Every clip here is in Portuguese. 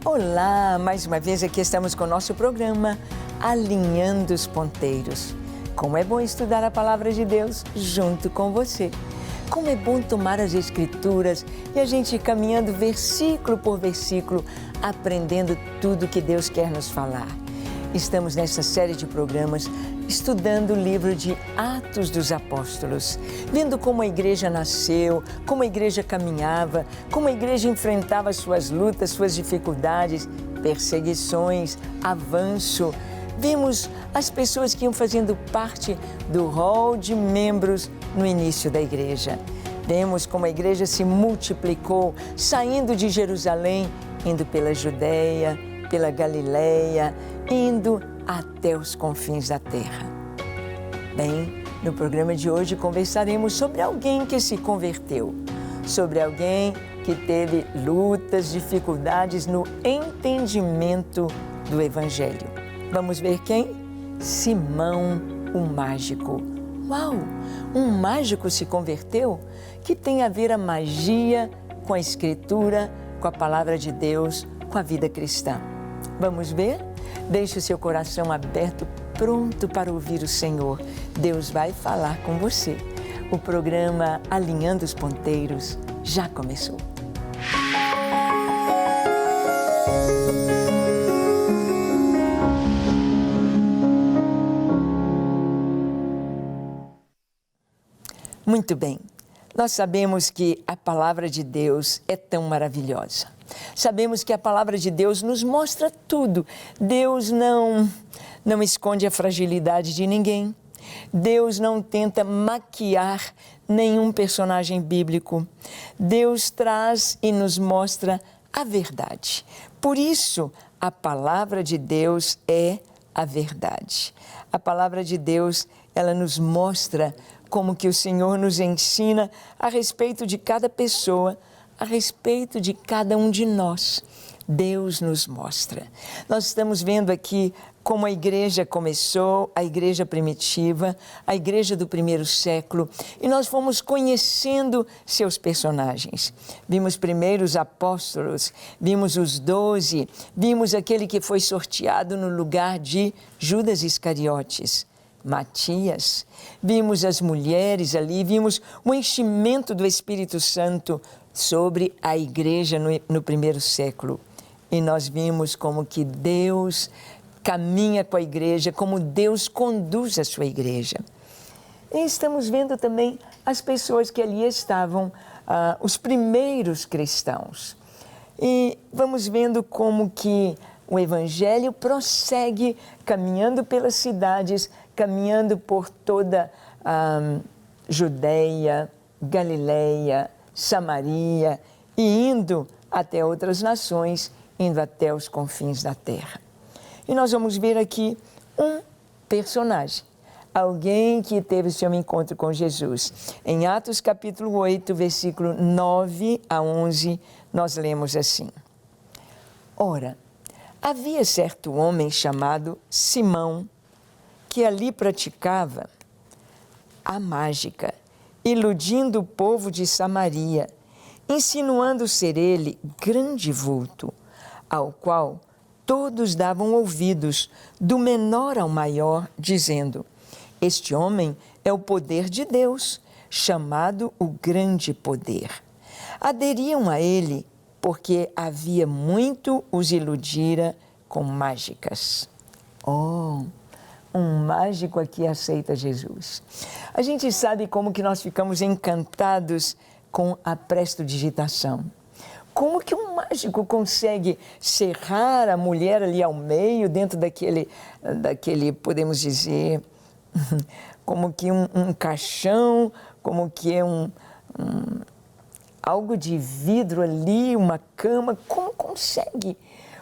Olá, mais uma vez aqui estamos com o nosso programa Alinhando os Ponteiros. Como é bom estudar a Palavra de Deus junto com você. Como é bom tomar as Escrituras e a gente ir caminhando versículo por versículo, aprendendo tudo que Deus quer nos falar. Estamos nessa série de programas estudando o livro de Atos dos Apóstolos, vendo como a igreja nasceu, como a igreja caminhava, como a igreja enfrentava suas lutas, suas dificuldades, perseguições, avanço. Vimos as pessoas que iam fazendo parte do rol de membros no início da igreja. Vemos como a igreja se multiplicou, saindo de Jerusalém, indo pela Judéia, pela Galileia, indo até os confins da terra. Bem, no programa de hoje conversaremos sobre alguém que se converteu, sobre alguém que teve lutas, dificuldades no entendimento do Evangelho. Vamos ver quem? Simão, o mágico. Uau! Um mágico se converteu? Que tem a ver a magia com a Escritura, com a Palavra de Deus, com a vida cristã. Vamos ver? Deixe o seu coração aberto, pronto para ouvir o Senhor. Deus vai falar com você. O programa Alinhando os Ponteiros já começou. Muito bem. Nós sabemos que a Palavra de Deus é tão maravilhosa. Sabemos que a Palavra de Deus nos mostra tudo. Deus não esconde a fragilidade de ninguém. Deus não tenta maquiar nenhum personagem bíblico. Deus traz e nos mostra a verdade. Por isso, a Palavra de Deus é a verdade. A Palavra de Deus, ela nos mostra como que o Senhor nos ensina a respeito de cada pessoa, a respeito de cada um de nós. Deus nos mostra. Nós estamos vendo aqui como a igreja começou, a igreja primitiva, a igreja do primeiro século, e nós fomos conhecendo seus personagens. Vimos primeiro os apóstolos, vimos os 12, vimos aquele que foi sorteado no lugar de Judas Iscariotes, Matias, vimos as mulheres ali, vimos o enchimento do Espírito Santo sobre a igreja no primeiro século. E nós vimos como que Deus caminha com a igreja, como Deus conduz a sua igreja. E estamos vendo também as pessoas que ali estavam, os primeiros cristãos. E vamos vendo como que o Evangelho prossegue caminhando pelas cidades, caminhando por toda a Judéia, Galileia, Samaria e indo até outras nações, indo até os confins da terra. E nós vamos ver aqui um personagem, alguém que teve seu encontro com Jesus. Em Atos capítulo 8, versículo 9 a 11, nós lemos assim: Ora, havia certo homem chamado Simão, que ali praticava a mágica, iludindo o povo de Samaria, insinuando ser ele grande vulto, ao qual todos davam ouvidos, do menor ao maior, dizendo: Este homem é o poder de Deus, chamado o grande poder. Aderiam a ele, porque havia muito os iludira com mágicas. Oh! Um mágico aqui aceita Jesus. A gente sabe como que nós ficamos encantados com a prestidigitação. Como que um mágico consegue serrar a mulher ali ao meio, dentro daquele podemos dizer, como que um caixão, como que é algo de vidro ali, uma cama. Como consegue?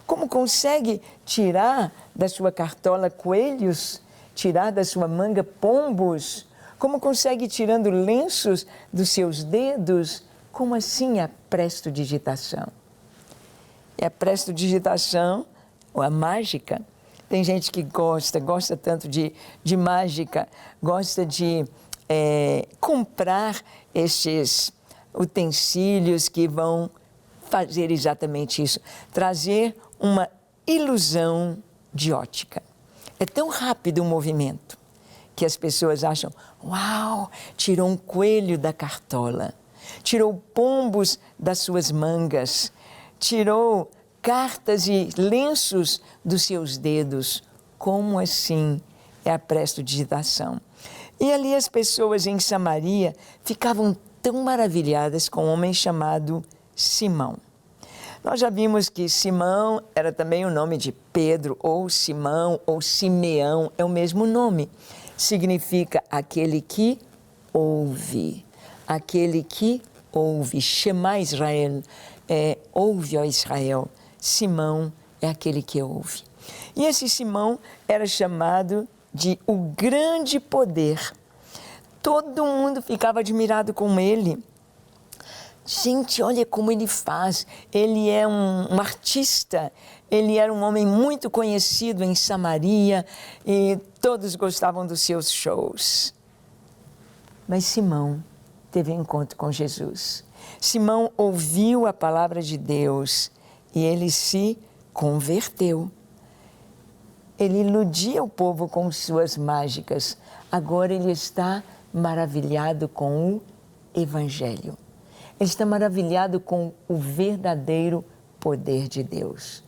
Como consegue tirar da sua cartola coelhos, tirar da sua manga pombos? Como consegue tirando lenços dos seus dedos? Como assim a prestidigitação? E a prestidigitação, ou a mágica, tem gente que gosta tanto de mágica, gosta de comprar estes utensílios que vão fazer exatamente isso, trazer uma ilusão de ótica. É tão rápido o movimento que as pessoas acham, uau, tirou um coelho da cartola, tirou pombos das suas mangas, tirou cartas e lenços dos seus dedos. Como assim? É a prestidigitação. E ali as pessoas em Samaria ficavam tão maravilhadas com um homem chamado Simão. Nós já vimos que Simão era também o nome de Pedro, ou Simão, ou Simeão, é o mesmo nome. Significa aquele que ouve, aquele que ouve. Shema Israel, ouve, ó Israel. Simão é aquele que ouve. E esse Simão era chamado de o grande poder. Todo mundo ficava admirado com ele. Gente, olha como ele faz. Ele é um artista, ele era um homem muito conhecido em Samaria e todos gostavam dos seus shows. Mas Simão teve um encontro com Jesus. Simão ouviu a palavra de Deus e ele se converteu. Ele iludia o povo com suas mágicas. Agora ele está maravilhado com o Evangelho. Ele está maravilhado com o verdadeiro poder de Deus.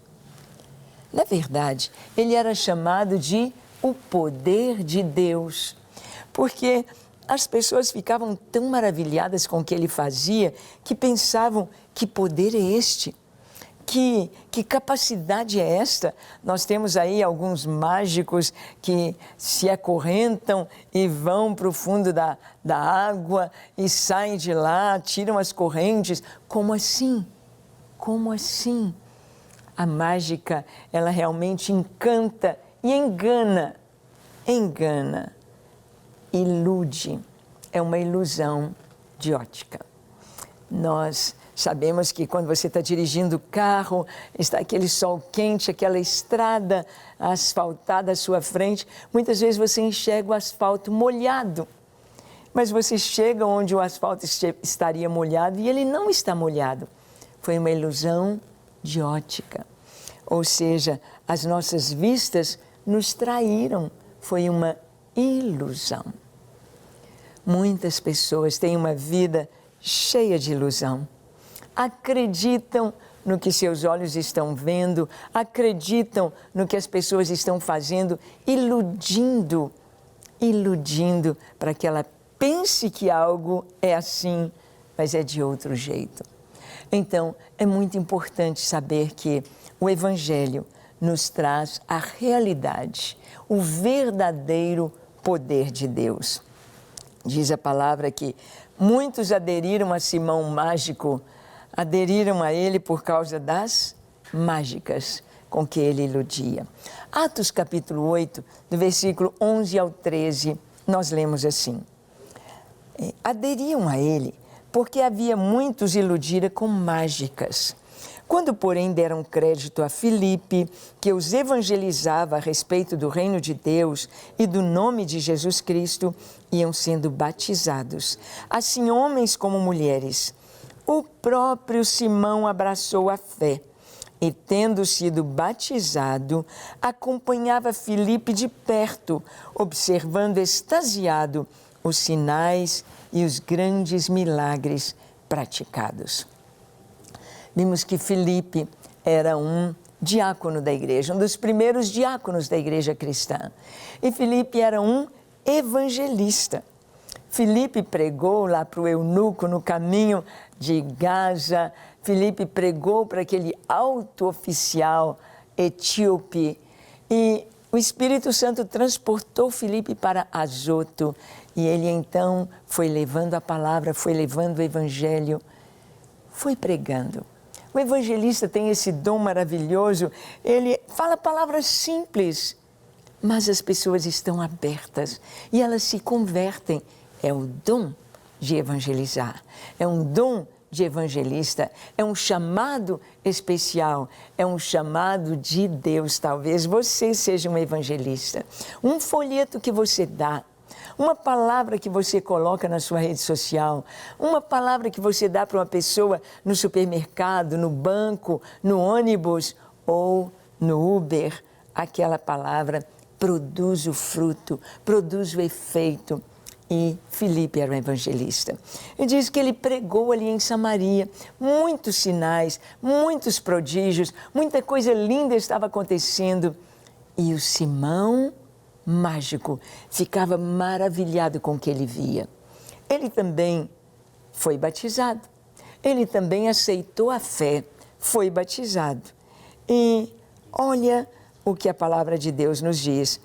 Na verdade, ele era chamado de o poder de Deus, porque as pessoas ficavam tão maravilhadas com o que ele fazia que pensavam, que poder é este? Que capacidade é esta? Nós temos aí alguns mágicos que se acorrentam e vão para o fundo da água e saem de lá, tiram as correntes. Como assim? Como assim? A mágica, ela realmente encanta e engana. Engana, ilude. É uma ilusão de ótica. Nós sabemos que quando você está dirigindo o carro, está aquele sol quente, aquela estrada asfaltada à sua frente, muitas vezes você enxerga o asfalto molhado, mas você chega onde o asfalto estaria molhado e ele não está molhado. Foi uma ilusão de ótica, ou seja, as nossas vistas nos traíram, foi uma ilusão. Muitas pessoas têm uma vida cheia de ilusão. Acreditam no que seus olhos estão vendo, acreditam no que as pessoas estão fazendo, iludindo para que ela pense que algo é assim, mas é de outro jeito. Então, é muito importante saber que o Evangelho nos traz a realidade, o verdadeiro poder de Deus. Diz a palavra que muitos aderiram a Simão mágico, aderiram a ele por causa das mágicas com que ele iludia. Atos capítulo 8, do versículo 11 ao 13, nós lemos assim. Aderiam a ele porque havia muitos iludira com mágicas. Quando, porém, deram crédito a Filipe, que os evangelizava a respeito do reino de Deus e do nome de Jesus Cristo, iam sendo batizados, assim homens como mulheres. O próprio Simão abraçou a fé e, tendo sido batizado, acompanhava Filipe de perto, observando extasiado os sinais e os grandes milagres praticados. Vimos que Filipe era um diácono da igreja, um dos primeiros diáconos da igreja cristã. E Filipe era um evangelista. Filipe pregou lá para o eunuco no caminho de Gaza. Filipe pregou para aquele alto oficial etíope. E o Espírito Santo transportou Filipe para Azoto. E ele então foi levando a palavra, foi levando o evangelho, foi pregando. O evangelista tem esse dom maravilhoso, ele fala palavras simples, mas as pessoas estão abertas e elas se convertem. É o dom de evangelizar, é um dom de evangelista, é um chamado especial, é um chamado de Deus. Talvez você seja um evangelista. Um folheto que você dá, uma palavra que você coloca na sua rede social, uma palavra que você dá para uma pessoa no supermercado, no banco, no ônibus ou no Uber, aquela palavra produz o fruto, produz o efeito. E Filipe era um evangelista. Ele diz que ele pregou ali em Samaria, muitos sinais, muitos prodígios, muita coisa linda estava acontecendo. E o Simão mágico ficava maravilhado com o que ele via. Ele também foi batizado. Ele também aceitou a fé, foi batizado. E olha o que a palavra de Deus nos diz,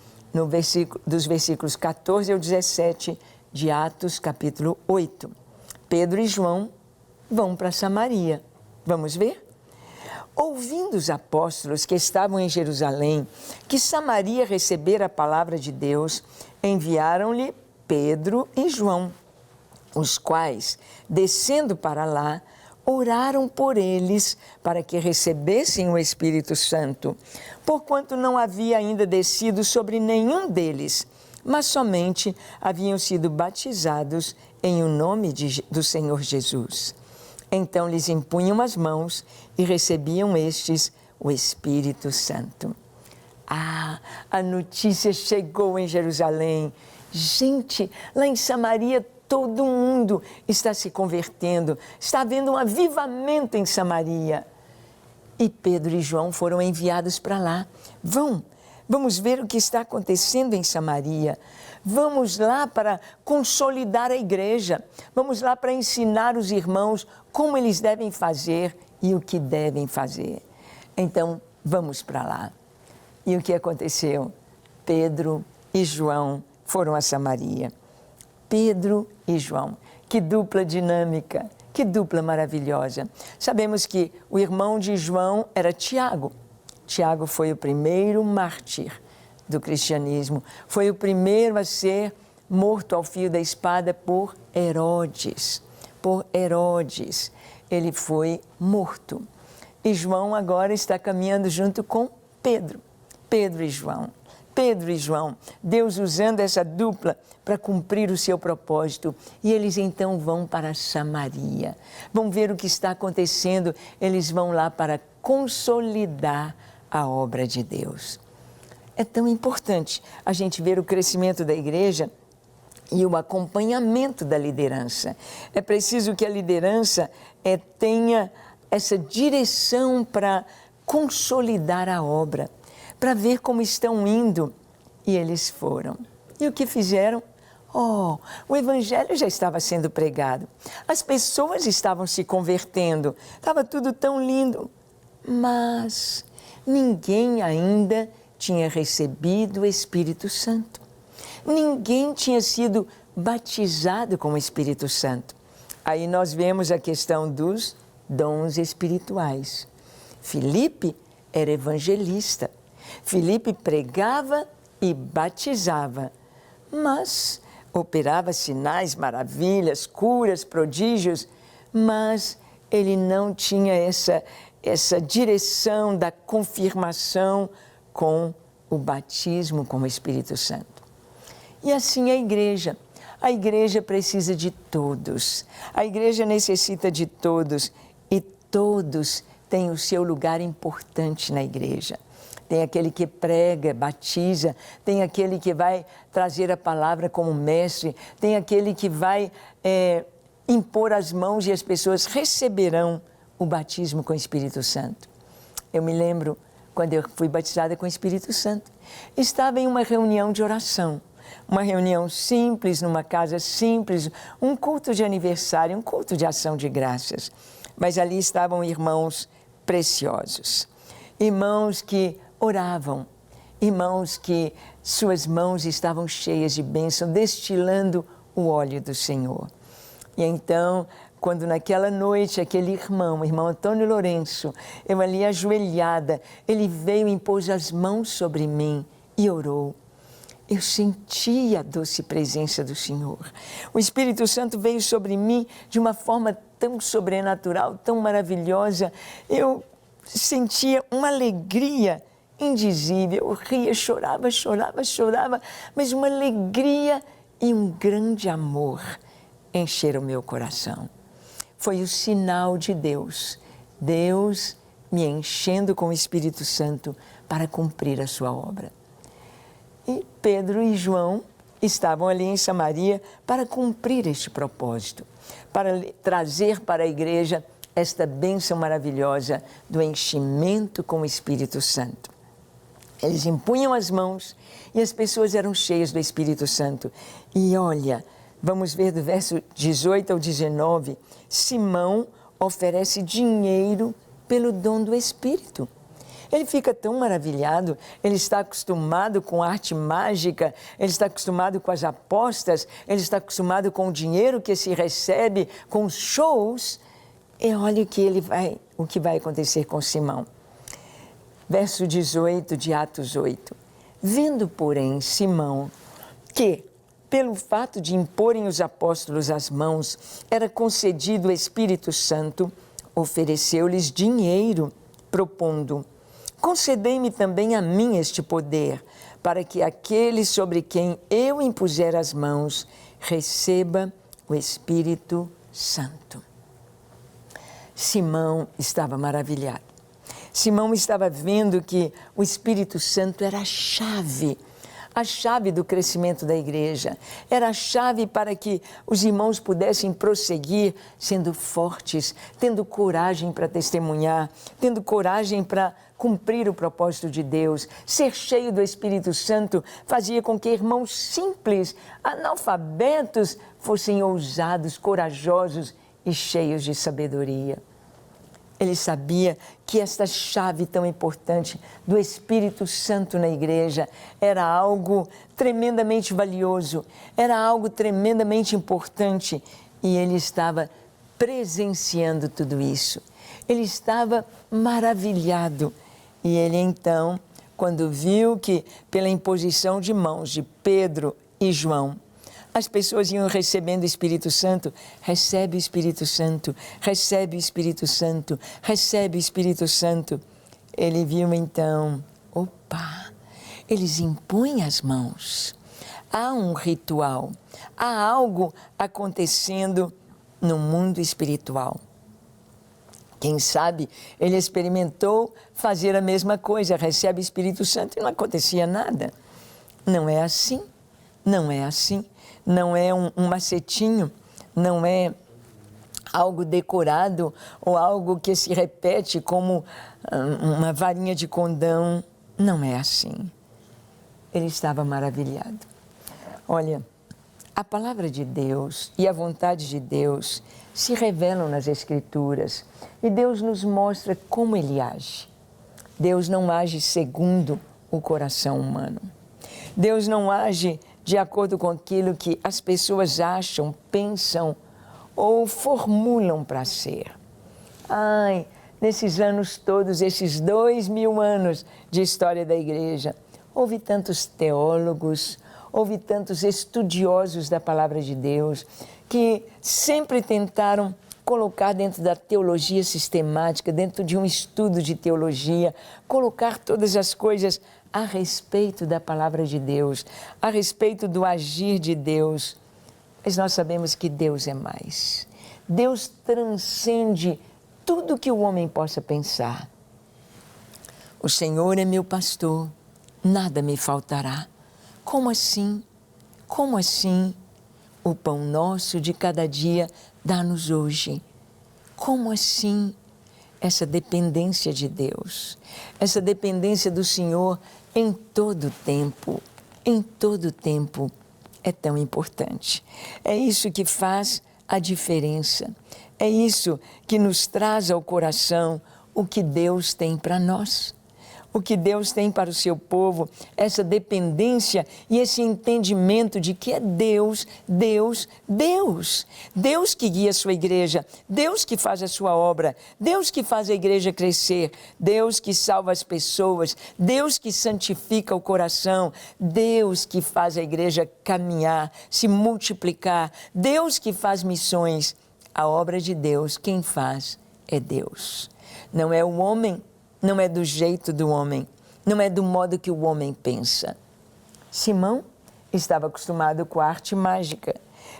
dos versículos 14 ao 17 de Atos, capítulo 8. Pedro e João vão para Samaria. Vamos ver? Ouvindo os apóstolos que estavam em Jerusalém, que Samaria recebera a palavra de Deus, enviaram-lhe Pedro e João, os quais, descendo para lá, oraram por eles para que recebessem o Espírito Santo, porquanto não havia ainda descido sobre nenhum deles, mas somente haviam sido batizados em o nome do Senhor Jesus. Então lhes impunham as mãos e recebiam estes o Espírito Santo. Ah, a notícia chegou em Jerusalém. Gente, lá em Samaria todo mundo está se convertendo, está havendo um avivamento em Samaria. E Pedro e João foram enviados para lá. Vamos ver o que está acontecendo em Samaria. Vamos lá para consolidar a igreja. Vamos lá para ensinar os irmãos como eles devem fazer e o que devem fazer. Então, vamos para lá. E o que aconteceu? Pedro e João foram a Samaria. Pedro e João, que dupla dinâmica, que dupla maravilhosa. Sabemos que o irmão de João era Tiago. Tiago foi o primeiro mártir do cristianismo, foi o primeiro a ser morto ao fio da espada por Herodes. Por Herodes, ele foi morto. E João agora está caminhando junto com Pedro. Pedro e João. Pedro e João, Deus usando essa dupla para cumprir o seu propósito. E eles então vão para Samaria. Vão ver o que está acontecendo. Eles vão lá para consolidar a obra de Deus. É tão importante a gente ver o crescimento da igreja e o acompanhamento da liderança. É preciso que a liderança tenha essa direção para consolidar a obra, para ver como estão indo. E eles foram. E o que fizeram? O evangelho já estava sendo pregado. As pessoas estavam se convertendo. Estava tudo tão lindo. Mas ninguém ainda tinha recebido o Espírito Santo. Ninguém tinha sido batizado com o Espírito Santo. Aí nós vemos a questão dos dons espirituais. Filipe era evangelista. Filipe pregava e batizava, mas operava sinais, maravilhas, curas, prodígios, mas ele não tinha essa direção da confirmação com o batismo com o Espírito Santo. E assim a igreja precisa de todos, a igreja necessita de todos e todos têm o seu lugar importante na igreja. Tem aquele que prega, batiza, tem aquele que vai trazer a palavra como mestre, tem aquele que vai impor as mãos e as pessoas receberão o batismo com o Espírito Santo. Eu me lembro quando eu fui batizada com o Espírito Santo. Estava em uma reunião de oração, uma reunião simples, numa casa simples, um culto de aniversário, um culto de ação de graças. Mas ali estavam irmãos preciosos, irmãos que oravam, irmãos que suas mãos estavam cheias de bênção, destilando o óleo do Senhor. E então, quando naquela noite, aquele irmão, o irmão Antônio Lourenço, eu ali ajoelhada, ele veio e impôs as mãos sobre mim e orou. Eu senti a doce presença do Senhor. O Espírito Santo veio sobre mim de uma forma tão sobrenatural, tão maravilhosa. Eu sentia uma alegria indizível. Eu ria, chorava, mas uma alegria e um grande amor encheram meu coração. Foi o sinal de Deus, Deus me enchendo com o Espírito Santo para cumprir a sua obra. E Pedro e João estavam ali em Samaria para cumprir este propósito, para trazer para a igreja esta bênção maravilhosa do enchimento com o Espírito Santo. Eles impunham as mãos e as pessoas eram cheias do Espírito Santo. E olha, vamos ver do verso 18 ao 19, Simão oferece dinheiro pelo dom do Espírito. Ele fica tão maravilhado, ele está acostumado com arte mágica, ele está acostumado com as apostas, ele está acostumado com o dinheiro que se recebe, com os shows. E olha o que vai acontecer com Simão. Verso 18 de Atos 8. Vendo, porém, Simão, que, pelo fato de imporem os apóstolos as mãos, era concedido o Espírito Santo, ofereceu-lhes dinheiro, propondo: concedei-me também a mim este poder, para que aquele sobre quem eu impuser as mãos receba o Espírito Santo. Simão estava maravilhado. Simão estava vendo que o Espírito Santo era a chave do crescimento da igreja. Era a chave para que os irmãos pudessem prosseguir sendo fortes, tendo coragem para testemunhar, tendo coragem para cumprir o propósito de Deus. Ser cheio do Espírito Santo fazia com que irmãos simples, analfabetos, fossem ousados, corajosos e cheios de sabedoria. Ele sabia que esta chave tão importante do Espírito Santo na igreja era algo tremendamente valioso, era algo tremendamente importante, e ele estava presenciando tudo isso. Ele estava maravilhado. E ele então, quando viu que pela imposição de mãos de Pedro e João, as pessoas iam recebendo o Espírito Santo, recebe o Espírito Santo, recebe o Espírito Santo, recebe o Espírito Santo. Ele viu então, eles impõem as mãos. Há um ritual, há algo acontecendo no mundo espiritual. Quem sabe ele experimentou fazer a mesma coisa, recebe o Espírito Santo e não acontecia nada. Não é assim, não é assim. Não é um macetinho, não é algo decorado ou algo que se repete como uma varinha de condão. Não é assim. Ele estava maravilhado. Olha, a palavra de Deus e a vontade de Deus se revelam nas Escrituras e Deus nos mostra como Ele age. Deus não age segundo o coração humano. Deus não age de acordo com aquilo que as pessoas acham, pensam ou formulam para ser. Nesses anos todos, esses 2000 anos de história da igreja, houve tantos teólogos, houve tantos estudiosos da palavra de Deus que sempre tentaram colocar dentro da teologia sistemática, dentro de um estudo de teologia, colocar todas as coisas a respeito da palavra de Deus, a respeito do agir de Deus. Mas nós sabemos que Deus é mais. Deus transcende tudo que o homem possa pensar. O Senhor é meu pastor, nada me faltará. Como assim? Como assim? O pão nosso de cada dia dá-nos hoje. Como assim? Essa dependência de Deus, essa dependência do Senhor em todo tempo é tão importante. É isso que faz a diferença. É isso que nos traz ao coração o que Deus tem para nós. O que Deus tem para o seu povo, essa dependência e esse entendimento de que é Deus que guia a sua igreja, Deus que faz a sua obra, Deus que faz a igreja crescer, Deus que salva as pessoas, Deus que santifica o coração, Deus que faz a igreja caminhar, se multiplicar, Deus que faz missões. A obra de Deus, quem faz é Deus. Não é o homem, não é do jeito do homem, não é do modo que o homem pensa. Simão estava acostumado com a arte mágica.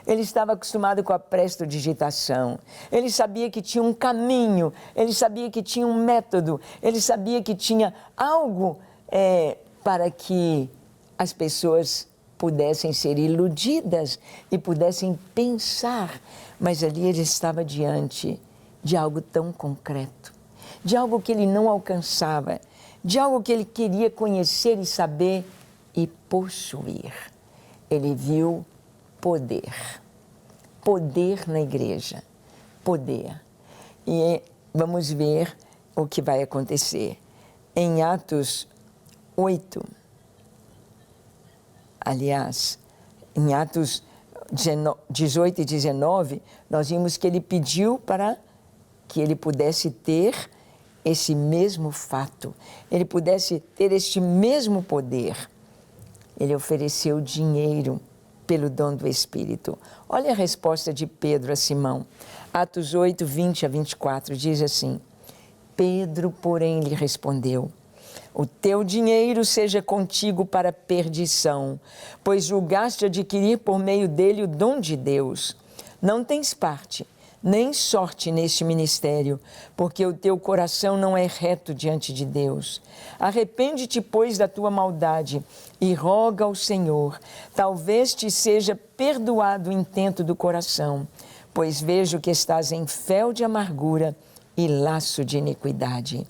Ele estava acostumado com a prestidigitação. Ele sabia que tinha um caminho, ele sabia que tinha um método, ele sabia que tinha algo para que as pessoas pudessem ser iludidas e pudessem pensar. Mas ali ele estava diante de algo tão concreto, de algo que ele não alcançava, de algo que ele queria conhecer e saber e possuir. Ele viu poder. Poder na igreja. Poder. E vamos ver o que vai acontecer. Em Atos 8, aliás, em Atos 18 e 19, nós vimos que ele pediu para que ele pudesse ter esse mesmo fato, ele pudesse ter este mesmo poder. Ele ofereceu dinheiro pelo dom do Espírito. Olha a resposta de Pedro a Simão. Atos 8, 20 a 24, diz assim: Pedro, porém, lhe respondeu: o teu dinheiro seja contigo para perdição, pois julgaste adquirir por meio dele o dom de Deus. Não tens parte, nem sorte neste ministério, porque o teu coração não é reto diante de Deus. Arrepende-te, pois, da tua maldade e roga ao Senhor. Talvez te seja perdoado o intento do coração, pois vejo que estás em fel de amargura e laço de iniquidade.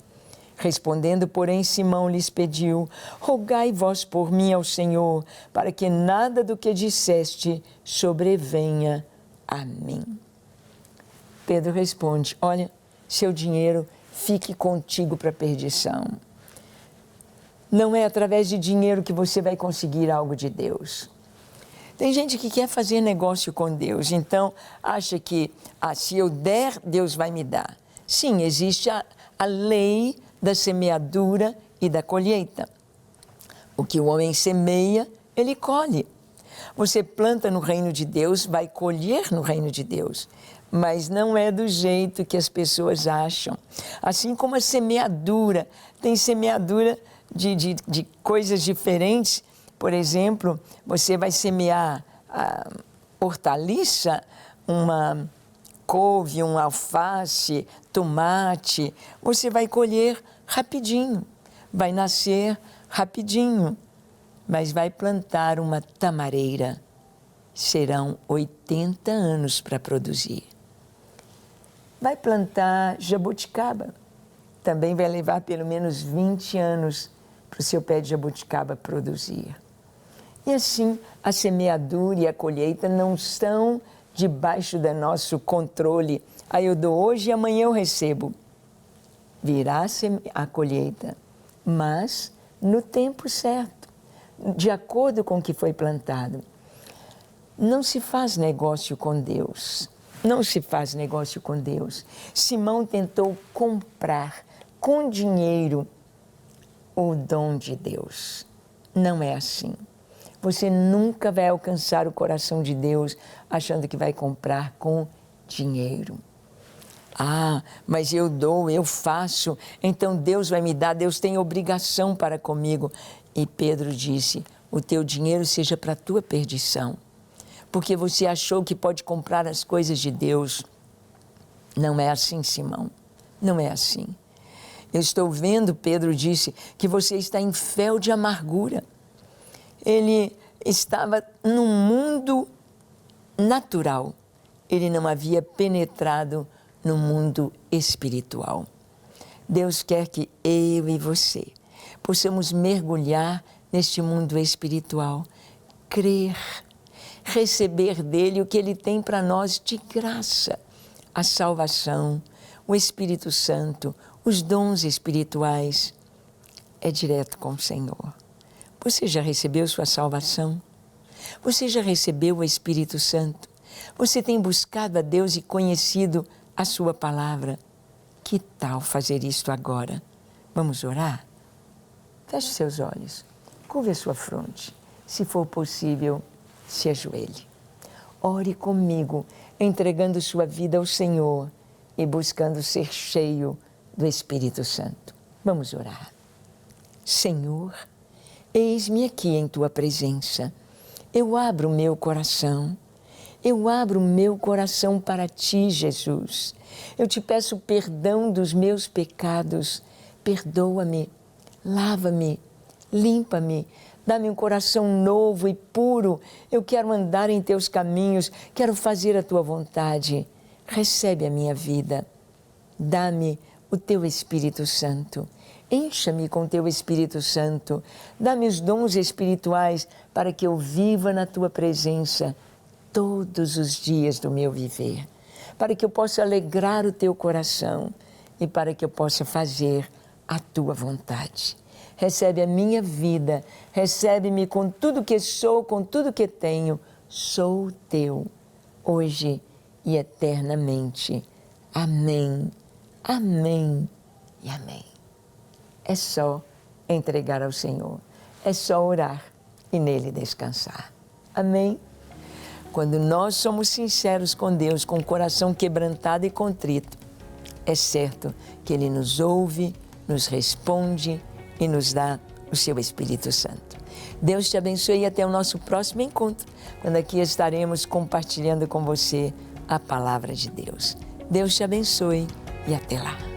Respondendo, porém, Simão lhes pediu: rogai vós por mim ao Senhor, para que nada do que disseste sobrevenha a mim. Pedro responde: olha, seu dinheiro fique contigo para a perdição. Não é através de dinheiro que você vai conseguir algo de Deus. Tem gente que quer fazer negócio com Deus, então acha que se eu der, Deus vai me dar. Sim, existe a lei da semeadura e da colheita. O que o homem semeia, ele colhe. Você planta no reino de Deus, vai colher no reino de Deus. Mas não é do jeito que as pessoas acham. Assim como a semeadura, tem semeadura de coisas diferentes. Por exemplo, você vai semear hortaliça, uma couve, um alface, tomate, você vai colher rapidinho, vai nascer rapidinho, mas vai plantar uma tamareira, serão 80 anos para produzir. Vai plantar jabuticaba, também vai levar pelo menos 20 anos para o seu pé de jabuticaba produzir. E assim, a semeadura e a colheita não estão debaixo do nosso controle. Aí eu dou hoje e amanhã eu recebo. Virá a colheita, mas no tempo certo, de acordo com o que foi plantado. Não se faz negócio com Deus. Não se faz negócio com Deus. Simão tentou comprar com dinheiro o dom de Deus. Não é assim. Você nunca vai alcançar o coração de Deus achando que vai comprar com dinheiro. Mas eu dou, eu faço, então Deus vai me dar, Deus tem obrigação para comigo. E Pedro disse: o teu dinheiro seja para a tua perdição, porque você achou que pode comprar as coisas de Deus. Não é assim, Simão, não é assim. Eu estou vendo, Pedro disse, que você está em fel de amargura. Ele estava num mundo natural, ele não havia penetrado no mundo espiritual. Deus quer que eu e você possamos mergulhar neste mundo espiritual, crer, receber dele o que ele tem para nós de graça, a salvação, o Espírito Santo, os dons espirituais. É direto com o Senhor. Você já recebeu sua salvação? Você já recebeu o Espírito Santo? Você tem buscado a Deus e conhecido a sua palavra? Que tal fazer isto agora? Vamos orar? Feche seus olhos, curve a sua fronte. Se for possível, se ajoelhe. Ore comigo, entregando sua vida ao Senhor e buscando ser cheio do Espírito Santo. Vamos orar. Senhor, eis-me aqui em tua presença. Eu abro o meu coração. Eu abro o meu coração para Ti, Jesus. Eu te peço perdão dos meus pecados. Perdoa-me, lava-me, limpa-me. Dá-me um coração novo e puro. Eu quero andar em Teus caminhos. Quero fazer a Tua vontade. Recebe a minha vida. Dá-me o Teu Espírito Santo. Encha-me com Teu Espírito Santo. Dá-me os dons espirituais para que eu viva na Tua presença todos os dias do meu viver, para que eu possa alegrar o Teu coração e para que eu possa fazer a Tua vontade. Recebe a minha vida, recebe-me com tudo que sou, com tudo que tenho. Sou Teu, hoje e eternamente. Amém, amém e amém. É só entregar ao Senhor, é só orar e nele descansar. Amém? Quando nós somos sinceros com Deus, com o coração quebrantado e contrito, é certo que Ele nos ouve, nos responde e nos dá o seu Espírito Santo. Deus te abençoe e até o nosso próximo encontro, quando aqui estaremos compartilhando com você a palavra de Deus. Deus te abençoe e até lá.